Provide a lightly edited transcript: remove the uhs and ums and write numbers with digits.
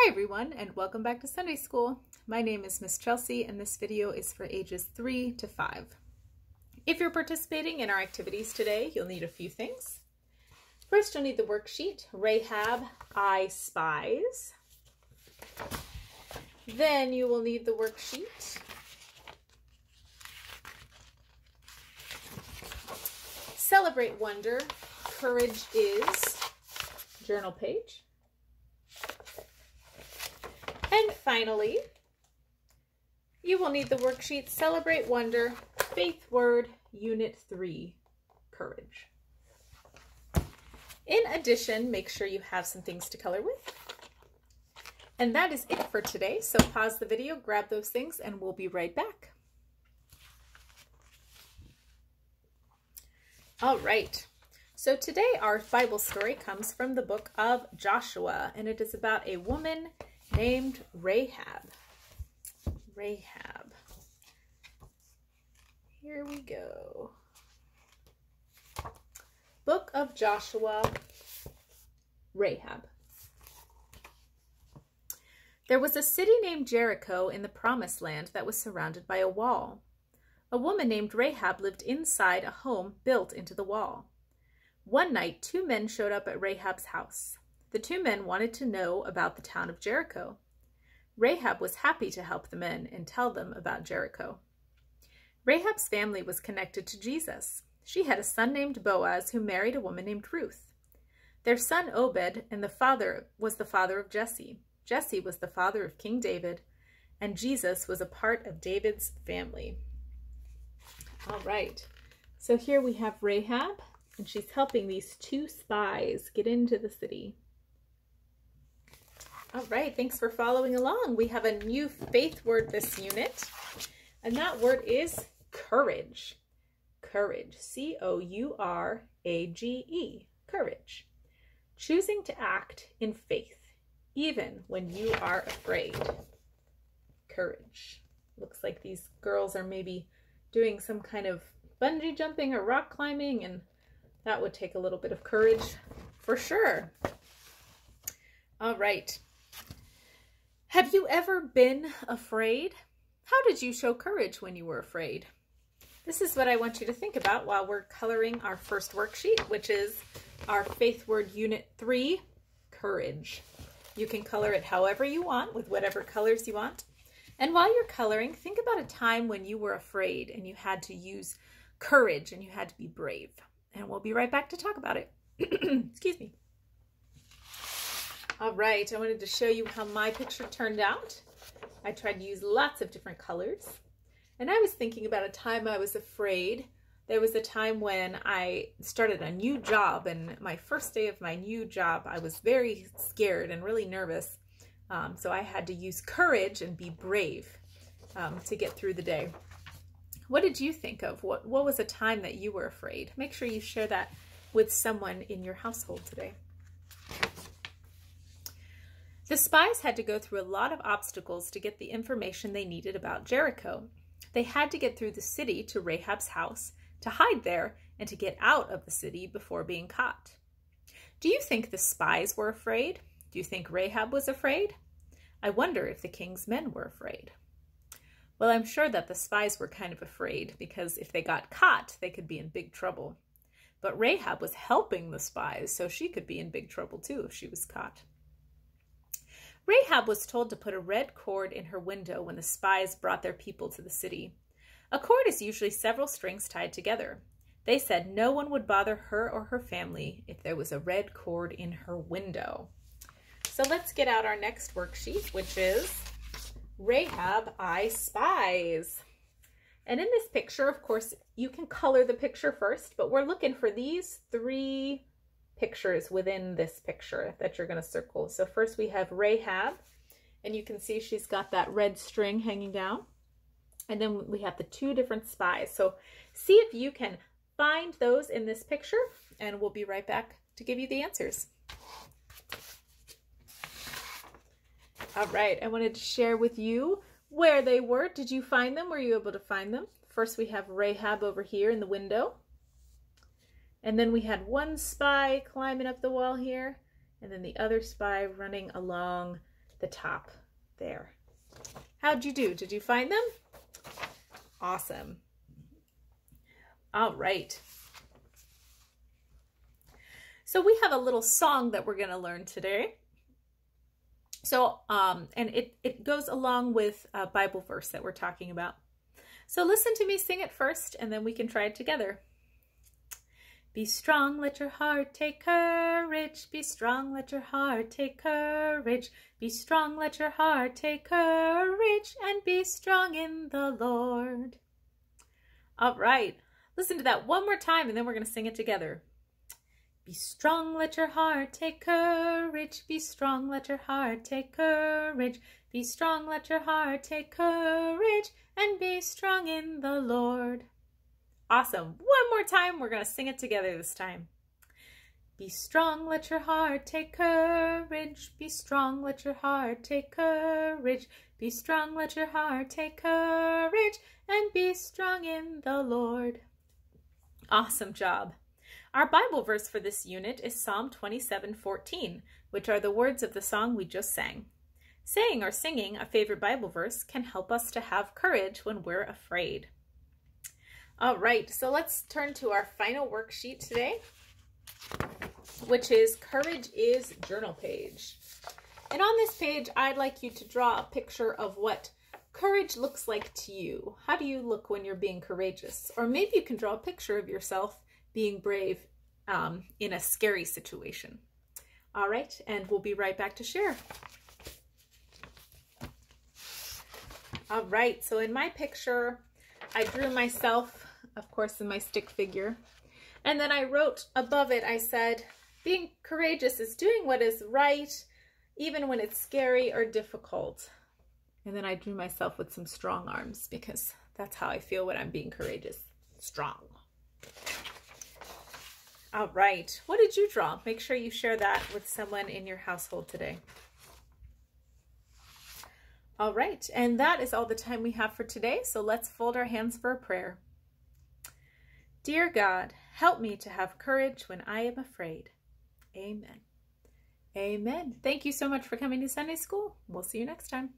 Hi everyone, and welcome back to Sunday School. My name is Miss Chelsea, and this video is for ages 3 to 5. If you're participating in our activities today, you'll need a few things. First, you'll need the worksheet, Rahab I Spies. Then you will need the worksheet, Celebrate Wonder, Courage Is, journal page. And finally, you will need the worksheet, Celebrate Wonder, Faith Word, Unit 3, Courage. In addition, make sure you have some things to color with. And that is it for today. So pause the video, grab those things, and we'll be right back. All right. So today our Bible story comes from the book of Joshua, and it is about a woman named Rahab. Rahab. Here we go. Book of Joshua, Rahab. There was a city named Jericho in the Promised Land that was surrounded by a wall. A woman named Rahab lived inside a home built into the wall. One night, two men showed up at Rahab's house. The two men wanted to know about the town of Jericho. Rahab was happy to help the men and tell them about Jericho. Rahab's family was connected to Jesus. She had a son named Boaz who married a woman named Ruth. Their son Obed was the father of Jesse. Jesse was the father of King David, and Jesus was a part of David's family. All right, so here we have Rahab, and she's helping these two spies get into the city. All right, thanks for following along. We have a new faith word this unit, and that word is courage. Courage, C-O-U-R-A-G-E, courage. Choosing to act in faith, even when you are afraid. Courage. Looks like these girls are maybe doing some kind of bungee jumping or rock climbing, and that would take a little bit of courage for sure. All right. Have you ever been afraid? How did you show courage when you were afraid? This is what I want you to think about while we're coloring our first worksheet, which is our Faith Word Unit 3, Courage. You can color it however you want, with whatever colors you want. And while you're coloring, think about a time when you were afraid and you had to use courage and you had to be brave. And we'll be right back to talk about it. Excuse me. All right, I wanted to show you how my picture turned out. I tried to use lots of different colors. And I was thinking about a time I was afraid. There was a time when I started a new job, and my first day of my new job, I was very scared and really nervous. So I had to use courage and be brave to get through the day. What did you think of? What was a time that you were afraid? Make sure you share that with someone in your household today. The spies had to go through a lot of obstacles to get the information they needed about Jericho. They had to get through the city to Rahab's house, to hide there, and to get out of the city before being caught. Do you think the spies were afraid? Do you think Rahab was afraid? I wonder if the king's men were afraid. Well, I'm sure that the spies were kind of afraid, because if they got caught, they could be in big trouble. But Rahab was helping the spies, so she could be in big trouble too if she was caught. Rahab was told to put a red cord in her window when the spies brought their people to the city. A cord is usually several strings tied together. They said no one would bother her or her family if there was a red cord in her window. So let's get out our next worksheet, which is Rahab I Spies. And in this picture, of course, you can color the picture first, but we're looking for these three pictures within this picture that you're going to circle. So first we have Rahab, and you can see she's got that red string hanging down. And then we have the two different spies. So see if you can find those in this picture, and we'll be right back to give you the answers. All right, I wanted to share with you where they were. Did you find them? Were you able to find them? First we have Rahab over here in the window. And then we had one spy climbing up the wall here, and then the other spy running along the top there. How'd you do? Did you find them? Awesome. All right. So we have a little song that we're going to learn today. So, and it goes along with a Bible verse that we're talking about. So listen to me sing it first, and then we can try it together. Be strong, let your heart take courage. Be strong, let your heart take courage. Be strong, let your heart take courage, and be strong in the Lord. All right, listen to that one more time, and then we're going to sing it together. Be strong, let your heart take courage. Be strong, let your heart take courage. Be strong, let your heart take courage, and be strong in the Lord. Awesome. One more time. We're going to sing it together this time. Be strong, let your heart take courage. Be strong, let your heart take courage. Be strong, let your heart take courage, and be strong in the Lord. Awesome job. Our Bible verse for this unit is Psalm 27:14, which are the words of the song we just sang. Saying or singing a favorite Bible verse can help us to have courage when we're afraid. All right, so let's turn to our final worksheet today, which is Courage is Journal page. And on this page, I'd like you to draw a picture of what courage looks like to you. How do you look when you're being courageous? Or maybe you can draw a picture of yourself being brave in a scary situation. All right, and we'll be right back to share. All right, so in my picture, I drew myself, of course, in my stick figure. And then I wrote above it, I said, being courageous is doing what is right, even when it's scary or difficult. And then I drew myself with some strong arms because that's how I feel when I'm being courageous. Strong. All right, what did you draw? Make sure you share that with someone in your household today. All right, and that is all the time we have for today, so let's fold our hands for a prayer. Dear God, help me to have courage when I am afraid. Amen. Amen. Thank you so much for coming to Sunday school. We'll see you next time.